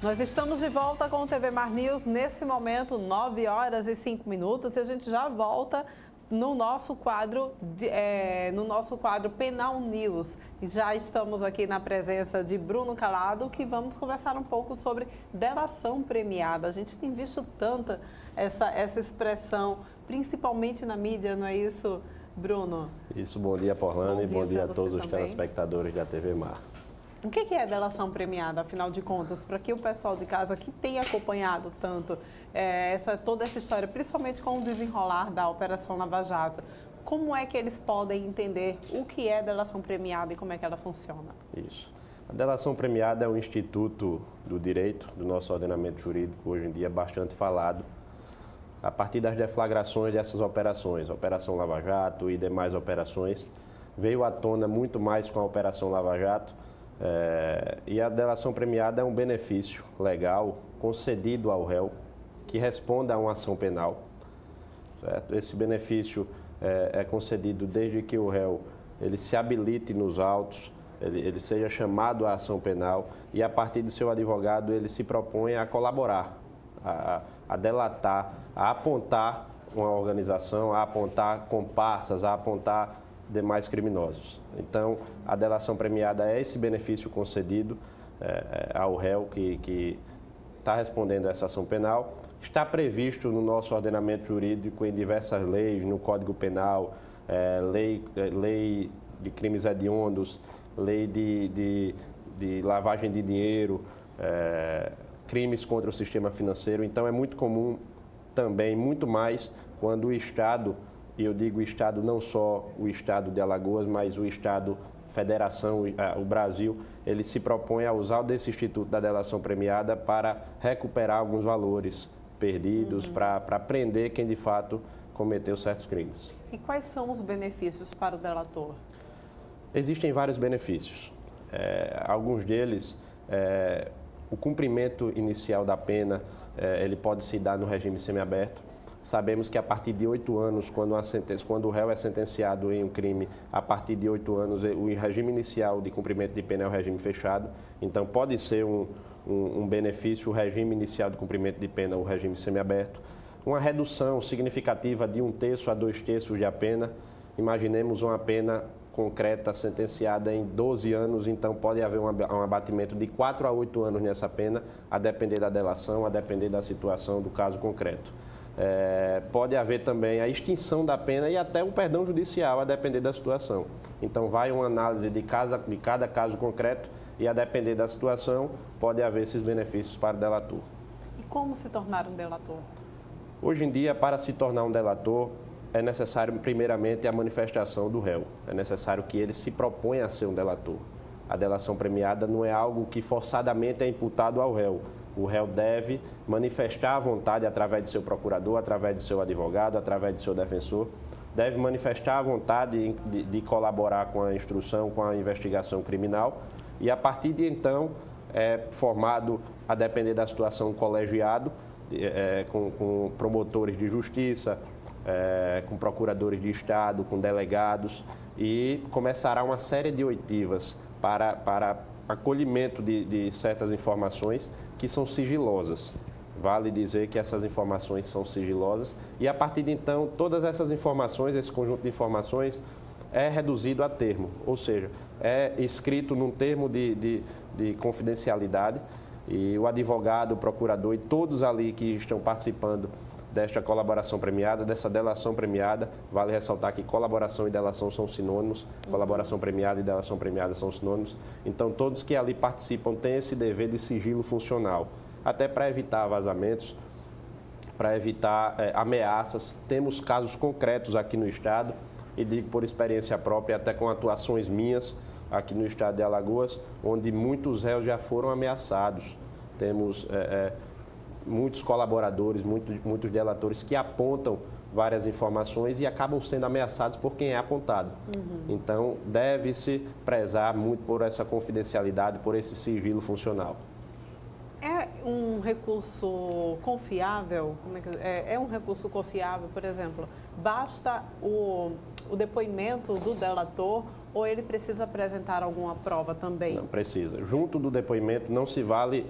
Nós estamos de volta com o TV Mar News, nesse momento, 9 horas e 5 minutos, e a gente já volta no nosso quadro Penal News. E já estamos aqui na presença de Bruno Calado, que vamos conversar um pouco sobre delação premiada. A gente tem visto tanta essa expressão, principalmente na mídia, não é isso, Bruno? Isso, bom dia, Porlane, e bom dia a todos os telespectadores da TV Mar. O que é delação premiada, afinal de contas, para que o pessoal de casa que tem acompanhado tanto toda essa história, principalmente com o desenrolar da Operação Lava Jato, como é que eles podem entender o que é delação premiada e como é que ela funciona? Isso. A delação premiada é um instituto do direito, do nosso ordenamento jurídico, hoje em dia bastante falado, a partir das deflagrações dessas operações, Operação Lava Jato e demais operações. Veio à tona muito mais com a Operação Lava Jato. E a delação premiada é um benefício legal concedido ao réu que responda a uma ação penal. Certo? Esse benefício é concedido desde que o réu ele se habilite nos autos, ele seja chamado à ação penal e, a partir de seu advogado, ele se propõe a colaborar, a delatar, a apontar uma organização, a apontar comparsas, a apontar demais criminosos. Então, a delação premiada é esse benefício concedido ao réu que está respondendo a essa ação penal. Está previsto no nosso ordenamento jurídico em diversas leis, no Código Penal, lei de crimes hediondos, lei de lavagem de dinheiro, crimes contra o sistema financeiro. Então, é muito comum também, muito mais, quando o Estado, e eu digo Estado, não só o Estado de Alagoas, mas o Estado, Federação, o Brasil, ele se propõe a usar desse Instituto da Delação Premiada para recuperar alguns valores perdidos, para prender quem de fato cometeu certos crimes. E quais são os benefícios para o delator? Existem vários benefícios. Alguns deles, o cumprimento inicial da pena, ele pode se dar no regime semiaberto. Sabemos que a partir de 8 anos, quando o réu é sentenciado em um crime, a partir de 8 anos, o regime inicial de cumprimento de pena é o regime fechado. Então, pode ser um benefício o regime inicial de cumprimento de pena, o regime semiaberto. Uma redução significativa de 1/3 a 2/3 da pena. Imaginemos uma pena concreta sentenciada em 12 anos, então pode haver um abatimento de 4 a 8 anos nessa pena, a depender da delação, a depender da situação do caso concreto. Pode haver também a extinção da pena e até o perdão judicial, a depender da situação. Então, vai uma análise de cada caso concreto e, a depender da situação, pode haver esses benefícios para o delator. E como se tornar um delator? Hoje em dia, para se tornar um delator, é necessário, primeiramente, a manifestação do réu. É necessário que ele se proponha a ser um delator. A delação premiada não é algo que forçadamente é imputado ao réu. O réu deve manifestar a vontade através de seu procurador, através de seu advogado, através de seu defensor. Deve manifestar a vontade de colaborar com a instrução, com a investigação criminal. E, a partir de então, é formado, a depender da situação, um colegiado com promotores de justiça, com procuradores de Estado, com delegados. E começará uma série de oitivas para acolhimento de certas informações que são sigilosas. Vale dizer que essas informações são sigilosas e, a partir de então, todas essas informações, esse conjunto de informações é reduzido a termo, ou seja, é escrito num termo de confidencialidade e o advogado, o procurador e todos ali que estão participando desta colaboração premiada, dessa delação premiada, vale ressaltar que colaboração e delação são sinônimos, colaboração premiada e delação premiada são sinônimos, então todos que ali participam têm esse dever de sigilo funcional, até para evitar vazamentos, para evitar ameaças. Temos casos concretos aqui no Estado, e digo por experiência própria, até com atuações minhas aqui no Estado de Alagoas, onde muitos réus já foram ameaçados. Temos muitos colaboradores, muitos delatores que apontam várias informações e acabam sendo ameaçados por quem é apontado. Então, deve-se prezar muito por essa confidencialidade, por esse sigilo funcional. É um recurso confiável? É um recurso confiável, por exemplo, basta o depoimento do delator ou ele precisa apresentar alguma prova também? Não precisa. Junto do depoimento não se vale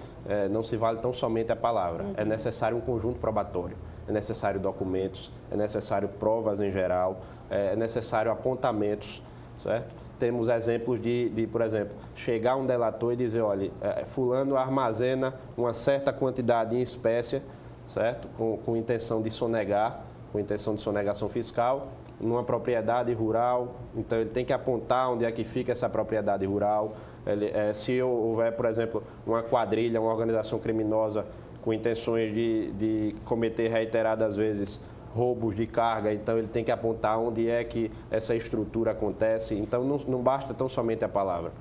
tão somente a palavra. É necessário um conjunto probatório, é necessário documentos, é necessário provas em geral, é necessário apontamentos, certo? Temos exemplos por exemplo, chegar um delator e dizer, olha, fulano armazena uma certa quantidade em espécie, certo? Com intenção de sonegar, com intenção de sonegação fiscal, numa propriedade rural. Então, ele tem que apontar onde é que fica essa propriedade rural. Se houver, por exemplo, uma quadrilha, uma organização criminosa com intenções de cometer reiteradas vezes roubos de carga, então ele tem que apontar onde é que essa estrutura acontece. Então, não basta tão somente a palavra.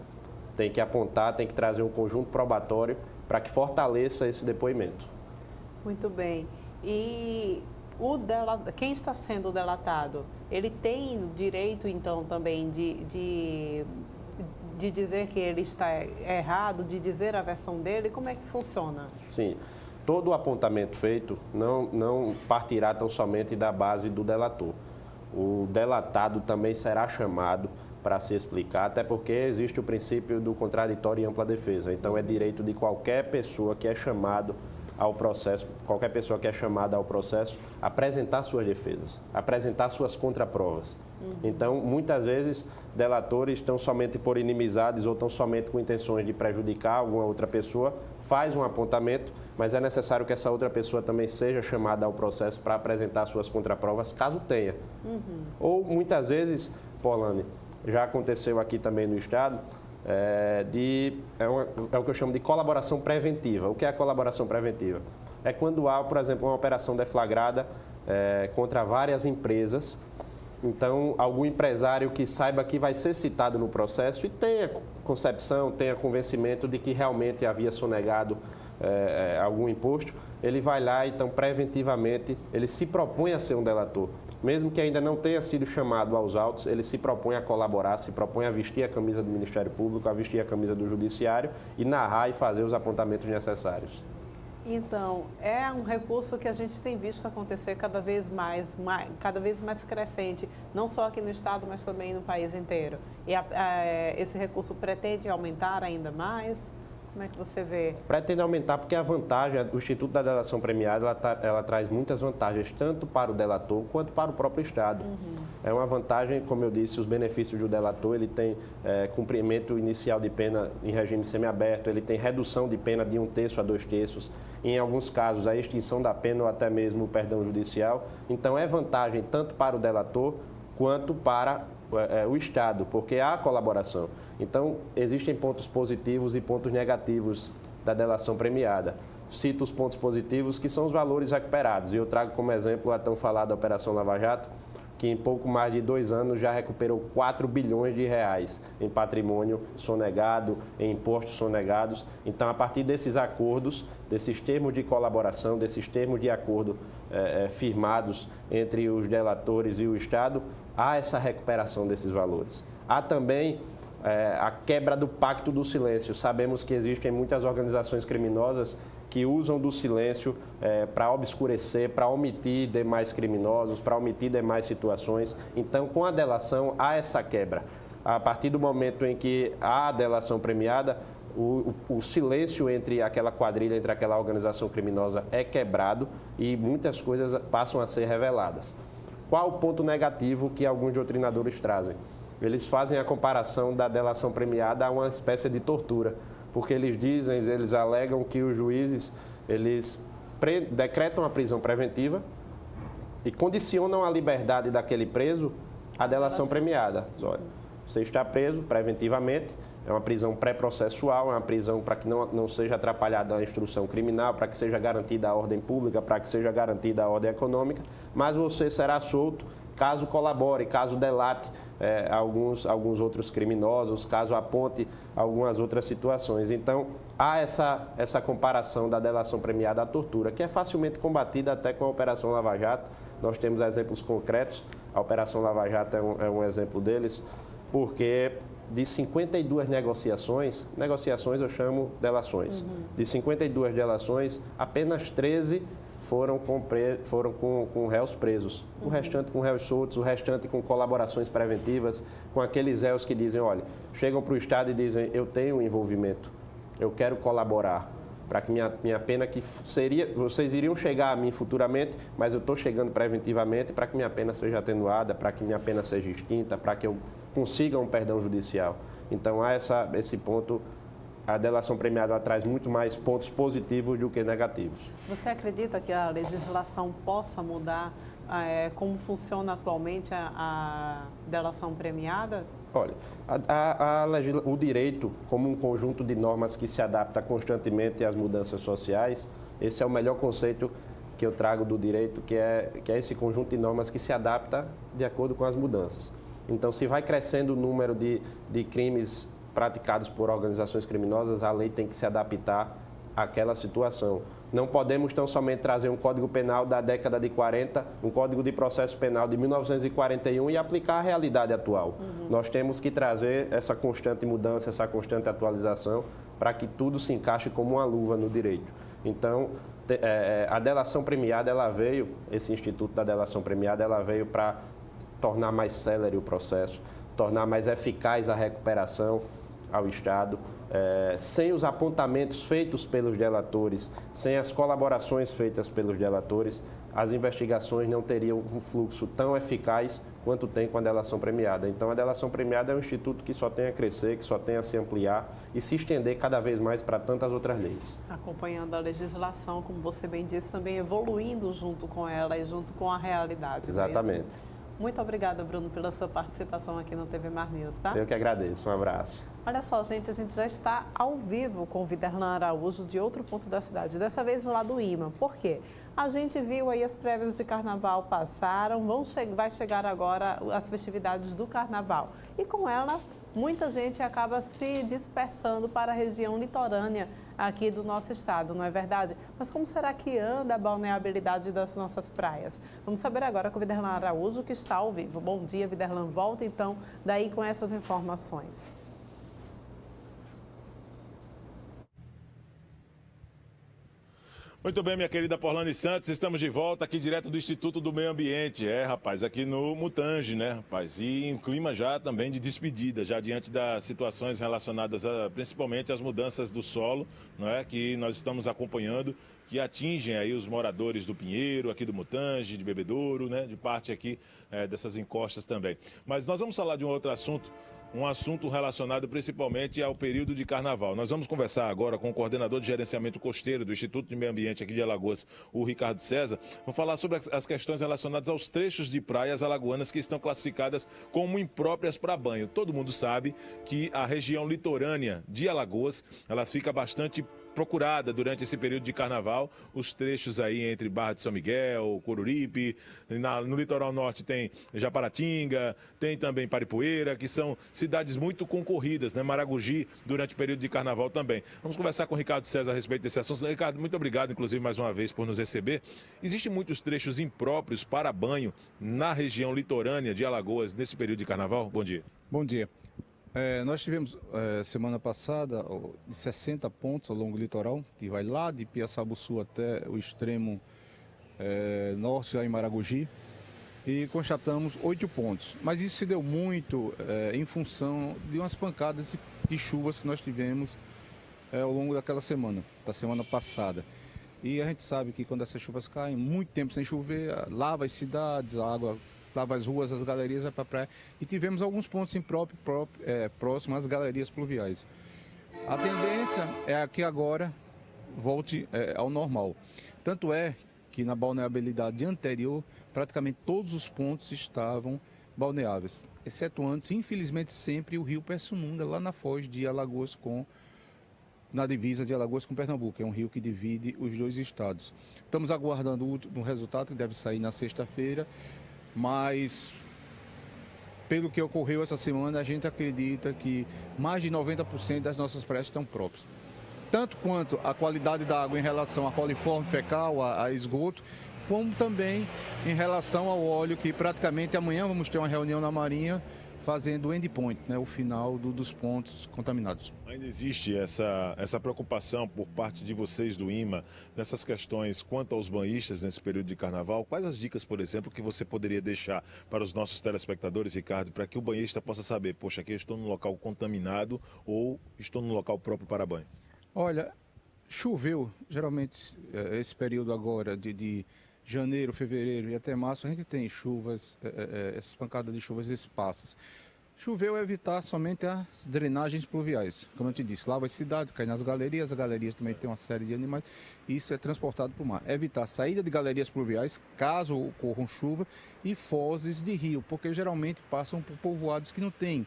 Tem que apontar, tem que trazer um conjunto probatório para que fortaleça esse depoimento. Muito bem. E quem está sendo delatado, ele tem direito, então, também de dizer que ele está errado, de dizer a versão dele? Como é que funciona? Sim. Todo o apontamento feito não partirá tão somente da base do delator. O delatado também será chamado para se explicar, até porque existe o princípio do contraditório e ampla defesa. Então, é direito de qualquer pessoa que é chamado ao processo, apresentar suas defesas, apresentar suas contraprovas. Então, muitas vezes, delatores estão somente por inimizades ou estão somente com intenções de prejudicar alguma outra pessoa, faz um apontamento, mas é necessário que essa outra pessoa também seja chamada ao processo para apresentar suas contraprovas, caso tenha. Ou, muitas vezes, Polane, já aconteceu aqui também no Estado, é o que eu chamo de colaboração preventiva. O que é a colaboração preventiva? É quando há, por exemplo, uma operação deflagrada contra várias empresas. Então, algum empresário que saiba que vai ser citado no processo e tenha concepção, tenha convencimento de que realmente havia sonegado algum imposto, ele vai lá, então, preventivamente, ele se propõe a ser um delator. Mesmo que ainda não tenha sido chamado aos autos, ele se propõe a colaborar, se propõe a vestir a camisa do Ministério Público, a vestir a camisa do Judiciário e narrar e fazer os apontamentos necessários. Então, é um recurso que a gente tem visto acontecer cada vez mais crescente, não só aqui no Estado, mas também no país inteiro. E esse recurso pretende aumentar ainda mais? Como é que você vê? Pretende aumentar porque a vantagem, o Instituto da Delação Premiada, ela traz muitas vantagens, tanto para o delator quanto para o próprio Estado. É uma vantagem, como eu disse, os benefícios do delator, ele tem cumprimento inicial de pena em regime semiaberto, ele tem redução de pena de 1/3 a 2/3, em alguns casos a extinção da pena ou até mesmo o perdão judicial. Então é vantagem tanto para o delator quanto para o Estado, porque há colaboração. Então, existem pontos positivos e pontos negativos da delação premiada. Cito os pontos positivos, que são os valores recuperados. E eu trago como exemplo a tão falada Operação Lava Jato, que em pouco mais de 2 anos já recuperou 4 bilhões de reais em patrimônio sonegado, em impostos sonegados. Então, a partir desses acordos, desses termos de colaboração, desses termos de acordo firmados entre os delatores e o Estado, há essa recuperação desses valores. Há também a quebra do pacto do silêncio. Sabemos que existem muitas organizações criminosas que usam do silêncio para obscurecer, para omitir demais criminosos, para omitir demais situações. Então, com a delação, há essa quebra. A partir do momento em que há a delação premiada, o silêncio entre aquela quadrilha, entre aquela organização criminosa é quebrado e muitas coisas passam a ser reveladas. Qual o ponto negativo que alguns doutrinadores trazem? Eles fazem a comparação da delação premiada a uma espécie de tortura, porque eles alegam que os juízes, eles decretam a prisão preventiva e condicionam a liberdade daquele preso à delação premiada. Olha, você está preso preventivamente, é uma prisão pré-processual, é uma prisão para que não seja atrapalhada a instrução criminal, para que seja garantida a ordem pública, para que seja garantida a ordem econômica, mas você será solto caso colabore, caso delate alguns outros criminosos, caso aponte algumas outras situações. Então, há essa comparação da delação premiada à tortura, que é facilmente combatida até com a Operação Lava Jato. Nós temos exemplos concretos, a Operação Lava Jato é um exemplo deles, porque de 52 negociações eu chamo delações, de 52 delações, apenas 13 foram com réus presos. O restante com réus soltos, o restante com colaborações preventivas, com aqueles réus que dizem, olha, chegam para o Estado e dizem, eu tenho envolvimento, eu quero colaborar, para que minha pena, que seria, vocês iriam chegar a mim futuramente, mas eu estou chegando preventivamente para que minha pena seja atenuada, para que minha pena seja extinta, para que eu consiga um perdão judicial. Então, há esse ponto. A delação premiada traz muito mais pontos positivos do que negativos. Você acredita que a legislação possa mudar como funciona atualmente a delação premiada? Olha, o direito, como um conjunto de normas que se adapta constantemente às mudanças sociais, esse é o melhor conceito que eu trago do direito, que é esse conjunto de normas que se adapta de acordo com as mudanças. Então, se vai crescendo o número de crimes praticados por organizações criminosas, a lei tem que se adaptar àquela situação. Não podemos tão somente trazer um Código Penal da década de 40, um Código de Processo Penal de 1941 e aplicar a realidade atual. Nós temos que trazer essa constante mudança, essa constante atualização, para que tudo se encaixe como uma luva no direito. Então, a delação premiada, esse instituto da delação premiada, ela veio para tornar mais célere o processo, tornar mais eficaz a recuperação ao Estado, sem os apontamentos feitos pelos delatores, sem as colaborações feitas pelos delatores, as investigações não teriam um fluxo tão eficaz quanto tem com a delação premiada. Então, a delação premiada é um instituto que só tem a crescer, que só tem a se ampliar e se estender cada vez mais para tantas outras leis. Acompanhando a legislação, como você bem disse, também evoluindo junto com ela e junto com a realidade. Exatamente. Muito obrigada, Bruno, pela sua participação aqui no TV Mar News, tá? Eu que agradeço. Um abraço. Olha só, gente, a gente já está ao vivo com o Viderlan Araújo de outro ponto da cidade, dessa vez lá do IMA. Por quê? A gente viu aí as prévias de carnaval passaram, vai chegar agora as festividades do carnaval. E com ela, muita gente acaba se dispersando para a região litorânea aqui do nosso estado, não é verdade? Mas como será que anda a balneabilidade das nossas praias? Vamos saber agora com o Viderlan Araújo, que está ao vivo. Bom dia, Viderlan. Volta então daí com essas informações. Muito bem, minha querida Porlane Santos, estamos de volta aqui direto do Instituto do Meio Ambiente, rapaz, aqui no Mutange, né, rapaz, e um clima já também de despedida, já diante das situações relacionadas principalmente às mudanças do solo, não é, que nós estamos acompanhando, que atingem aí os moradores do Pinheiro, aqui do Mutange, de Bebedouro, né, de parte aqui dessas encostas também. Mas nós vamos falar de um outro assunto, um assunto relacionado principalmente ao período de carnaval. Nós vamos conversar agora com o coordenador de gerenciamento costeiro do Instituto de Meio Ambiente aqui de Alagoas, o Ricardo César. Vamos falar sobre as questões relacionadas aos trechos de praias alagoanas que estão classificadas como impróprias para banho. Todo mundo sabe que a região litorânea de Alagoas, ela fica bastante procurada durante esse período de carnaval, os trechos aí entre Barra de São Miguel, Coruripe, no litoral norte tem Japaratinga, tem também Paripoeira, que são cidades muito concorridas, né? Maragogi, durante o período de carnaval também. Vamos conversar com o Ricardo César a respeito desse assunto. Ricardo, muito obrigado, inclusive, mais uma vez por nos receber. Existem muitos trechos impróprios para banho na região litorânea de Alagoas nesse período de carnaval? Bom dia. Bom dia. Nós tivemos semana passada 60 pontos ao longo do litoral, que vai lá de Piaçabuçu até o extremo norte, lá em Maragogi, e constatamos 8 pontos. Mas isso se deu muito em função de umas pancadas de chuvas que nós tivemos ao longo daquela semana, da semana passada. E a gente sabe que quando essas chuvas caem, muito tempo sem chover, lava as cidades, a água lava as ruas, as galerias, vai para a praia. E tivemos alguns pontos próximos às galerias pluviais. A tendência é que agora volte ao normal. Tanto é que na balneabilidade anterior, praticamente todos os pontos estavam balneáveis, excetuando, infelizmente, sempre o rio Persumunda, lá na foz de Alagoas na divisa de Alagoas com Pernambuco, é um rio que divide os dois estados. Estamos aguardando o último resultado, que deve sair na sexta-feira, mas pelo que ocorreu essa semana, a gente acredita que mais de 90% das nossas praias estão próprias. Tanto quanto a qualidade da água em relação a coliforme fecal, a esgoto, como também em relação ao óleo, que praticamente amanhã vamos ter uma reunião na Marinha fazendo o endpoint, né, o final dos pontos contaminados. Ainda existe essa preocupação por parte de vocês do IMA nessas questões quanto aos banhistas nesse período de carnaval? Quais as dicas, por exemplo, que você poderia deixar para os nossos telespectadores, Ricardo, para que o banhista possa saber, poxa, aqui eu estou num local contaminado ou estou num local próprio para banho? Olha, choveu, geralmente esse período agora de janeiro, fevereiro e até março, a gente tem chuvas, essas pancadas de chuvas esparsas. Choveu é evitar somente as drenagens pluviais. Como eu te disse, lava as cidades, cai nas galerias, as galerias também tem uma série de animais, e isso é transportado para o mar. Evitar a saída de galerias pluviais, caso ocorram chuva, e fozes de rio, porque geralmente passam por povoados que não têm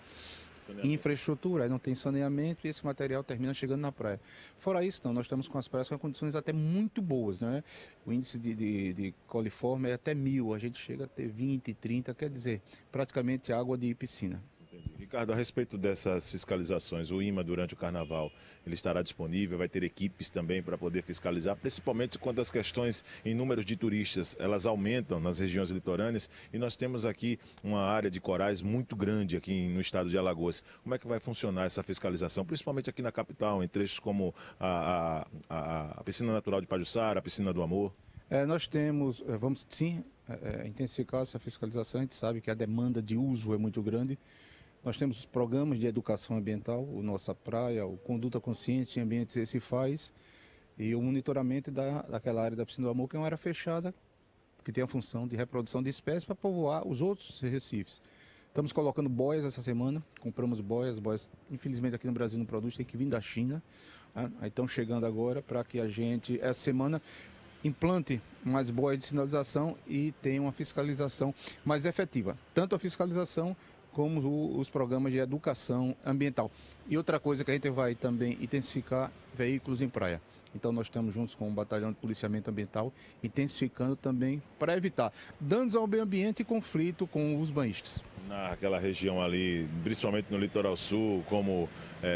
infraestrutura, não tem saneamento e esse material termina chegando na praia. Fora isso, não, nós estamos com as praias com condições até muito boas, né? O índice de coliforme é até 1000, a gente chega a ter 20, 30, quer dizer, praticamente água de piscina. Ricardo, a respeito dessas fiscalizações, o IMA durante o carnaval, ele estará disponível, vai ter equipes também para poder fiscalizar, principalmente quando as questões em números de turistas, elas aumentam nas regiões litorâneas e nós temos aqui uma área de corais muito grande aqui no estado de Alagoas. Como é que vai funcionar essa fiscalização, principalmente aqui na capital, em trechos como a Piscina Natural de Pajuçara, a Piscina do Amor? Nós temos, vamos sim, intensificar essa fiscalização, a gente sabe que a demanda de uso é muito grande. Nós temos os programas de educação ambiental, o Nossa Praia, o Conduta Consciente em Ambientes Esse Faz, e o monitoramento daquela área da Piscina do Amor, que é uma área fechada, que tem a função de reprodução de espécies para povoar os outros recifes. Estamos colocando boias essa semana, compramos boias, infelizmente aqui no Brasil não produz, tem que vir da China, né? Aí estão chegando agora para que a gente, essa semana, implante mais boias de sinalização e tenha uma fiscalização mais efetiva. Tanto a fiscalização como os programas de educação ambiental. E outra coisa que a gente vai também intensificar, veículos em praia. Então nós estamos juntos com o Batalhão de Policiamento Ambiental, intensificando também para evitar danos ao meio ambiente e conflito com os banhistas. Naquela região ali, principalmente no litoral sul, como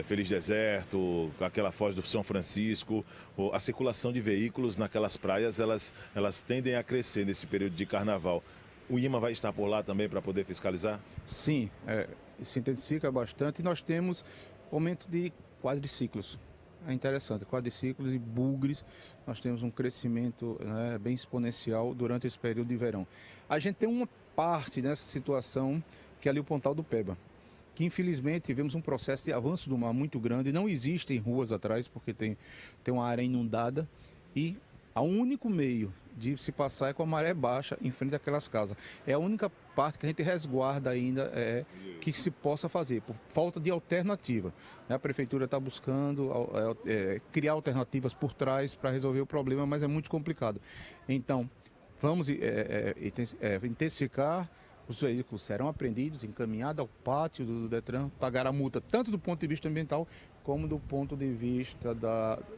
Feliz Deserto, aquela foz do São Francisco, a circulação de veículos naquelas praias, elas tendem a crescer nesse período de carnaval. O IMA vai estar por lá também para poder fiscalizar? Sim, se intensifica bastante e nós temos aumento de quadriciclos. É interessante, quadriciclos e bugres, nós temos um crescimento, né, bem exponencial durante esse período de verão. A gente tem uma parte nessa situação que é ali o Pontal do Peba, que infelizmente tivemos um processo de avanço do mar muito grande, não existem ruas atrás porque tem uma área inundada e o único meio de se passar é com a maré baixa em frente àquelas casas. É a única parte que a gente resguarda ainda que se possa fazer, por falta de alternativa. A prefeitura está buscando criar alternativas por trás para resolver o problema, mas é muito complicado. Então, vamos intensificar, os veículos serão apreendidos, encaminhados ao pátio do Detran, pagar a multa tanto do ponto de vista ambiental como do ponto de vista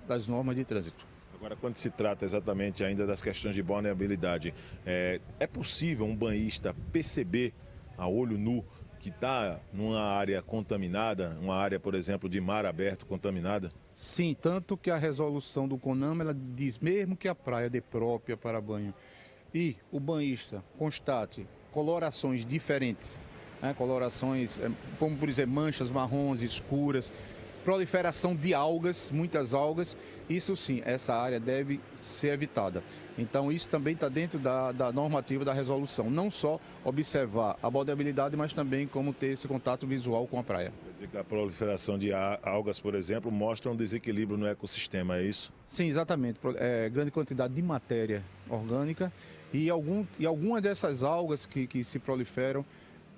das normas de trânsito. Agora, quando se trata exatamente ainda das questões de vulnerabilidade, é possível um banhista perceber a olho nu que está numa área contaminada, uma área, por exemplo, de mar aberto contaminada? Sim, tanto que a resolução do CONAMA ela diz mesmo que a praia é própria para banho e o banhista constate colorações diferentes, né? Colorações como, por exemplo, manchas marrons escuras, proliferação de algas, muitas algas, isso sim, essa área deve ser evitada. Então isso também está dentro da normativa da resolução, não só observar a baldeabilidade, mas também como ter esse contato visual com a praia. Quer dizer que a proliferação de algas, por exemplo, mostra um desequilíbrio no ecossistema, é isso? Sim, exatamente. Grande quantidade de matéria orgânica e algumas dessas algas que se proliferam,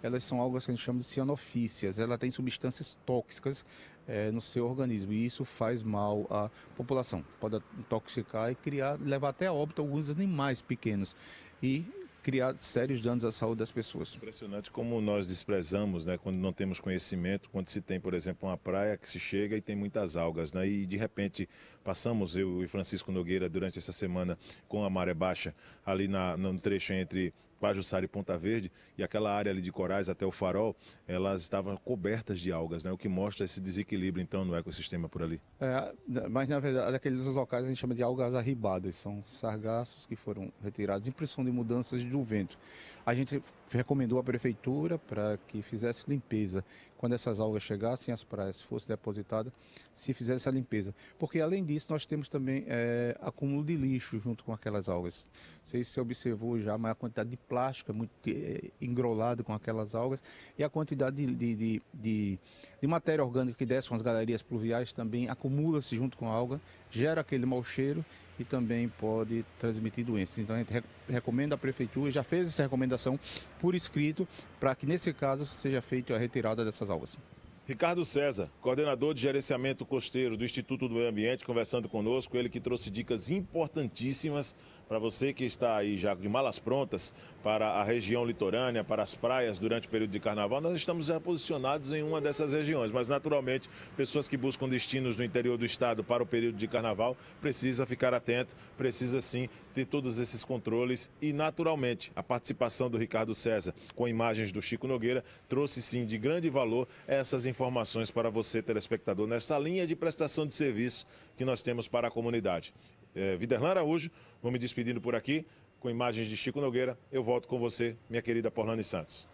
elas são algas que a gente chama de cianofícias. Ela tem substâncias tóxicas no seu organismo e isso faz mal à população. Pode intoxicar e levar até a óbito alguns animais pequenos e criar sérios danos à saúde das pessoas. Impressionante como nós desprezamos, né, quando não temos conhecimento, quando se tem, por exemplo, uma praia que se chega e tem muitas algas, né, e de repente passamos, eu e Francisco Nogueira, durante essa semana com a maré baixa, ali no trecho entre Pajuçara e Ponta Verde, e aquela área ali de corais até o Farol, elas estavam cobertas de algas, né? O que mostra esse desequilíbrio, então, no ecossistema por ali. Mas, na verdade, aqueles locais a gente chama de algas arribadas, são sargassos que foram retirados em função de mudanças do vento. A gente recomendou à prefeitura para que fizesse limpeza. Quando essas algas chegassem às praias, fosse depositada, se fizesse essa limpeza. Porque, além disso, nós temos também acúmulo de lixo junto com aquelas algas. Não sei se você observou já, mas a quantidade de plástico é muito engrolado com aquelas algas e a quantidade de matéria orgânica que desce com as galerias pluviais também acumula-se junto com a alga, gera aquele mau cheiro e também pode transmitir doenças. Então a gente recomenda à prefeitura, já fez essa recomendação por escrito, para que nesse caso seja feita a retirada dessas algas. Ricardo César, coordenador de gerenciamento costeiro do Instituto do Meio Ambiente, conversando conosco, ele que trouxe dicas importantíssimas para você que está aí já de malas prontas para a região litorânea, para as praias durante o período de carnaval. Nós estamos já posicionados em uma dessas regiões, mas naturalmente pessoas que buscam destinos no interior do estado para o período de carnaval precisa ficar atento, precisa sim ter todos esses controles e naturalmente a participação do Ricardo César com imagens do Chico Nogueira trouxe sim de grande valor essas informações para você, telespectador, nessa linha de prestação de serviço que nós temos para a comunidade. Viderlan Araújo, vou me despedindo por aqui, com imagens de Chico Nogueira. Eu volto com você, minha querida Porlane Santos.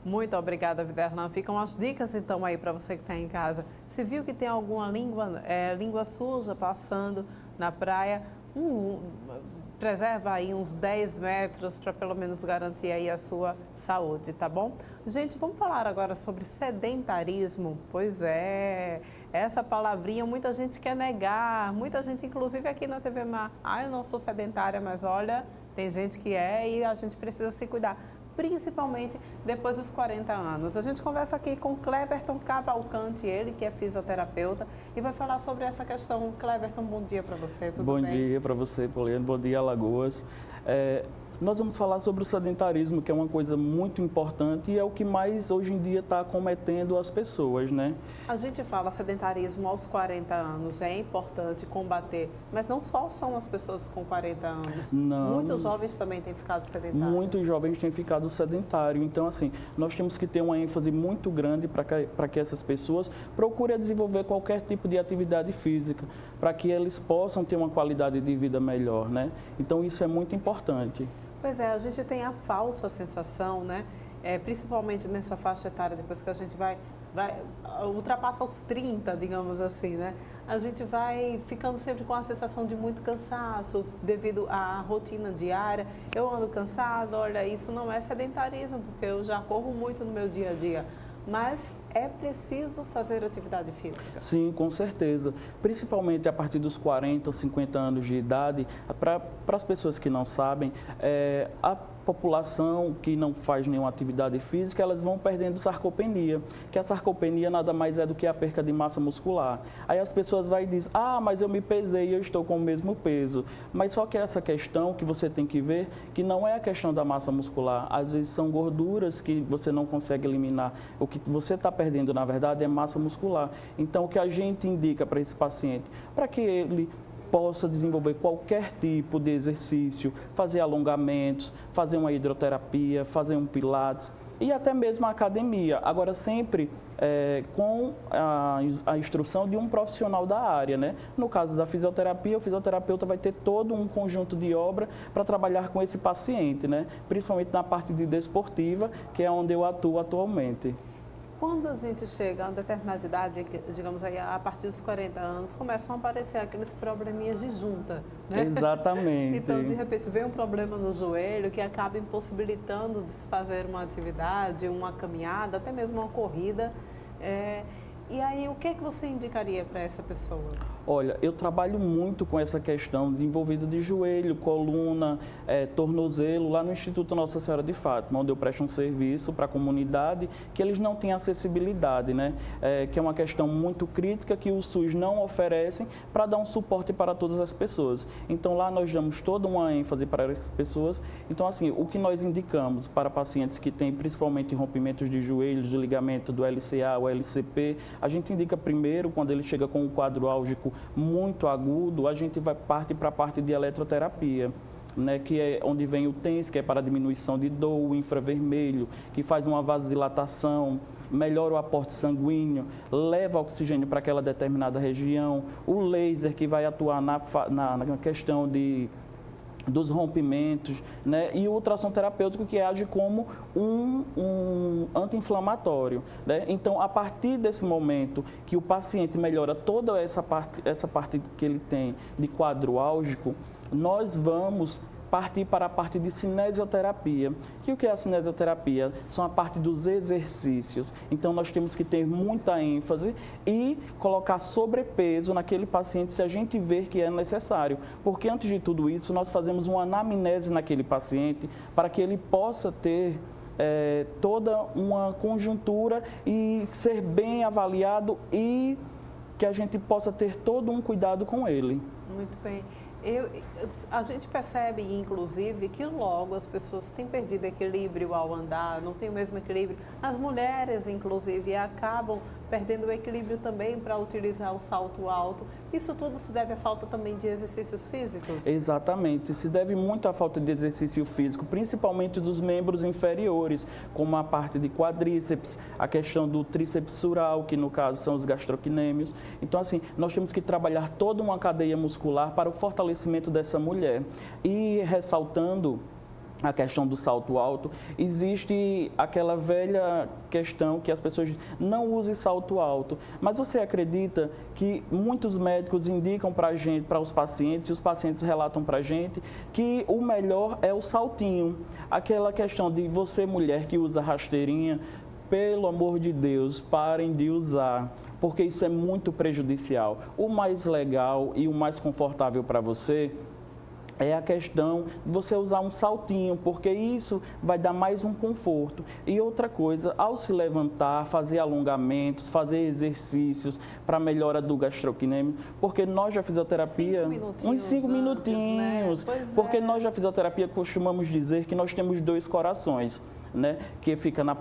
Muito obrigada, Viderlan. Ficam as dicas, então, aí para você que está em casa. Se viu que tem alguma língua suja passando na praia, preserva aí uns 10 metros para pelo menos garantir aí a sua saúde, tá bom? Gente, vamos falar agora sobre sedentarismo. Pois é, essa palavrinha muita gente quer negar, muita gente inclusive aqui na TV Mar. Eu não sou sedentária, mas olha, tem gente que é e a gente precisa se cuidar, principalmente depois dos 40 anos. A gente conversa aqui com Cleverton Cavalcante, ele que é fisioterapeuta, e vai falar sobre essa questão. Cleverton, bom dia para você, tudo bem? Bom dia para você, Poliane, bom dia, Alagoas. Nós vamos falar sobre o sedentarismo, que é uma coisa muito importante e é o que mais hoje em dia está acometendo as pessoas, né? A gente fala sedentarismo aos 40 anos, é importante combater, mas não só são as pessoas com 40 anos. Não. Muitos jovens também têm ficado sedentários. Muitos jovens têm ficado sedentários. Então, assim, nós temos que ter uma ênfase muito grande para que essas pessoas procurem desenvolver qualquer tipo de atividade física, para que eles possam ter uma qualidade de vida melhor, né? Então, isso é muito importante. Pois é, a gente tem a falsa sensação, né? Principalmente nessa faixa etária, depois que a gente vai ultrapassa os 30, digamos assim, né? A gente vai ficando sempre com a sensação de muito cansaço devido à rotina diária. Eu ando cansado, olha, isso não é sedentarismo, porque eu já corro muito no meu dia a dia. Mas é preciso fazer atividade física. Sim, com certeza. Principalmente a partir dos 40, 50 anos de idade. Para as pessoas que não sabem, a população que não faz nenhuma atividade física, elas vão perdendo sarcopenia, que a sarcopenia nada mais é do que a perca de massa muscular. Aí as pessoas vão e dizem, mas eu me pesei e eu estou com o mesmo peso. Mas só que essa questão que você tem que ver, que não é a questão da massa muscular, às vezes são gorduras que você não consegue eliminar. O que você está perdendo, na verdade, é massa muscular. Então, o que a gente indica para esse paciente, para que ele possa desenvolver qualquer tipo de exercício, fazer alongamentos, fazer uma hidroterapia, fazer um pilates e até mesmo a academia. Agora, sempre com a instrução de um profissional da área, né? No caso da fisioterapia, o fisioterapeuta vai ter todo um conjunto de obra para trabalhar com esse paciente, né? Principalmente na parte de desportiva, que é onde eu atuo atualmente. Quando a gente chega a uma determinada idade, digamos aí, a partir dos 40 anos, começam a aparecer aqueles probleminhas de junta, né? Exatamente. Então, de repente, vem um problema no joelho que acaba impossibilitando de se fazer uma atividade, uma caminhada, até mesmo uma corrida. E aí, o que você indicaria para essa pessoa? Olha, eu trabalho muito com essa questão de envolvido de joelho, coluna, tornozelo, lá no Instituto Nossa Senhora de Fátima, onde eu presto um serviço para a comunidade que eles não têm acessibilidade, né? Que é uma questão muito crítica que o SUS não oferece para dar um suporte para todas as pessoas. Então, lá nós damos toda uma ênfase para essas pessoas. Então, assim, o que nós indicamos para pacientes que têm principalmente rompimentos de joelhos, de ligamento do LCA, o LCP, a gente indica primeiro, quando ele chega com um quadro álgico muito agudo, a gente vai partir para a parte de eletroterapia. né, que é onde vem o TENS, que é para diminuição de dor, o infravermelho, que faz uma vasodilatação, melhora o aporte sanguíneo, leva oxigênio para aquela determinada região, o laser, que vai atuar na questão dos rompimentos, né? E o ultrassom terapêutico, que age como um anti-inflamatório, né? Então, a partir desse momento que o paciente melhora toda essa parte que ele tem de quadro álgico, nós vamos partir para a parte de cinesioterapia. Que o que é a cinesioterapia? São a parte dos exercícios. Então, nós temos que ter muita ênfase e colocar sobrepeso naquele paciente se a gente ver que é necessário. Porque, antes de tudo isso, nós fazemos uma anamnese naquele paciente para que ele possa ter toda uma conjuntura e ser bem avaliado e que a gente possa ter todo um cuidado com ele. Muito bem. A gente percebe, inclusive, que logo as pessoas têm perdido equilíbrio ao andar, não tem o mesmo equilíbrio. As mulheres, inclusive, acabam perdendo o equilíbrio também para utilizar o salto alto. Isso tudo se deve à falta também de exercícios físicos? Exatamente, se deve muito à falta de exercício físico, principalmente dos membros inferiores, como a parte de quadríceps, a questão do tríceps sural, que no caso são os gastrocnêmios. Então, assim, nós temos que trabalhar toda uma cadeia muscular para o fortalecimento dessa mulher. E ressaltando a questão do salto alto, existe aquela velha questão que as pessoas não usem salto alto, mas você acredita que muitos médicos indicam para a gente, para os pacientes, e os pacientes relatam para a gente que o melhor é o saltinho. Aquela questão de você, mulher que usa rasteirinha, pelo amor de Deus, parem de usar, porque isso é muito prejudicial. O mais legal e o mais confortável para você é a questão de você usar um saltinho, porque isso vai dar mais um conforto. E outra coisa, ao se levantar, fazer alongamentos, fazer exercícios para melhora do gastrocnêmio, porque nós da fisioterapia, uns 5 minutinhos, né? Porque nós da fisioterapia costumamos dizer que nós temos 2 corações, né? Que fica na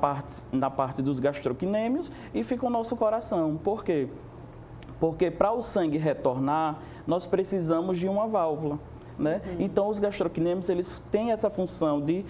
parte dos gastrocnêmios e fica o nosso coração. Por quê? Porque para o sangue retornar, nós precisamos de uma válvula. Né? Então, os gastrocnêmios, eles têm essa função de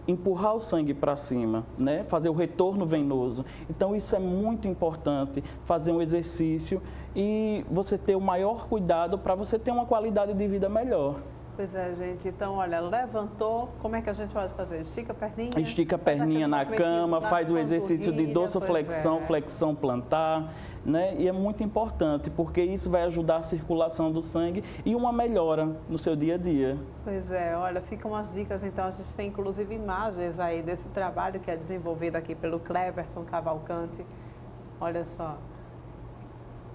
empurrar o sangue para cima, né? Fazer o retorno venoso. Então, isso é muito importante, fazer um exercício e você ter o maior cuidado para você ter uma qualidade de vida melhor. Pois é, gente. Então, olha, levantou, como é que a gente pode fazer? Estica a perninha? Estica a perninha na cama, faz o exercício de dorsoflexão, flexão plantar, né? E é muito importante, porque isso vai ajudar a circulação do sangue e uma melhora no seu dia a dia. Pois é, olha, ficam as dicas, então a gente tem inclusive imagens aí desse trabalho que é desenvolvido aqui pelo Cleverton Cavalcante. Olha só.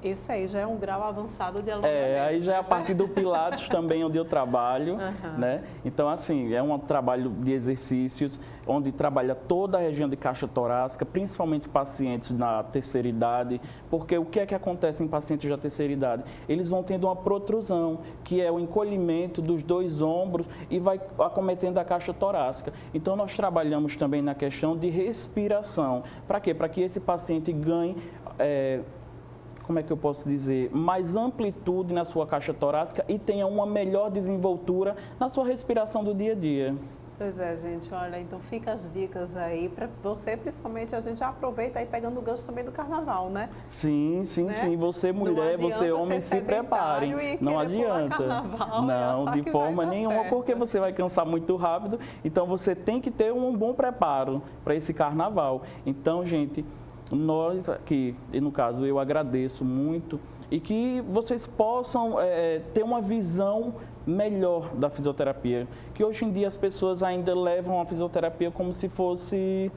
Esse aí já é um grau avançado de alongamento. Aí já é a parte do Pilates também, onde eu trabalho, né? Então, assim, é um trabalho de exercícios, onde trabalha toda a região de caixa torácica, principalmente pacientes na terceira idade, porque o que é que acontece em pacientes da terceira idade? Eles vão tendo uma protrusão, que é o encolhimento dos 2 ombros e vai acometendo a caixa torácica. Então, nós trabalhamos também na questão de respiração. Para quê? Para que esse paciente ganhe como é que eu posso dizer, mais amplitude na sua caixa torácica e tenha uma melhor desenvoltura na sua respiração do dia a dia. Pois é, gente, olha, então fica as dicas aí para você, principalmente a gente já aproveita aí pegando o gancho também do carnaval, né? Sim, você mulher, você homem, se preparem. Não adianta. Não, de forma nenhuma, porque você vai cansar muito rápido, então você tem que ter um bom preparo para esse carnaval. Então, gente, nós aqui, e no caso eu agradeço muito e que vocês possam ter uma visão melhor da fisioterapia, que hoje em dia as pessoas ainda levam a fisioterapia como se fosse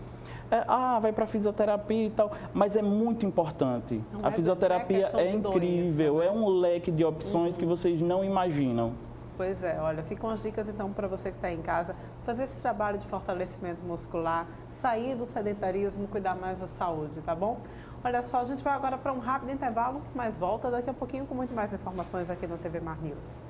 vai para fisioterapia e tal, mas é muito importante. A fisioterapia é incrível, doença, né? É um leque de opções que vocês não imaginam. Pois é, olha, ficam as dicas então para você que está em casa, fazer esse trabalho de fortalecimento muscular, sair do sedentarismo, cuidar mais da saúde, tá bom? Olha só, a gente vai agora para um rápido intervalo, mas volta daqui a pouquinho com muito mais informações aqui no TV Mar News.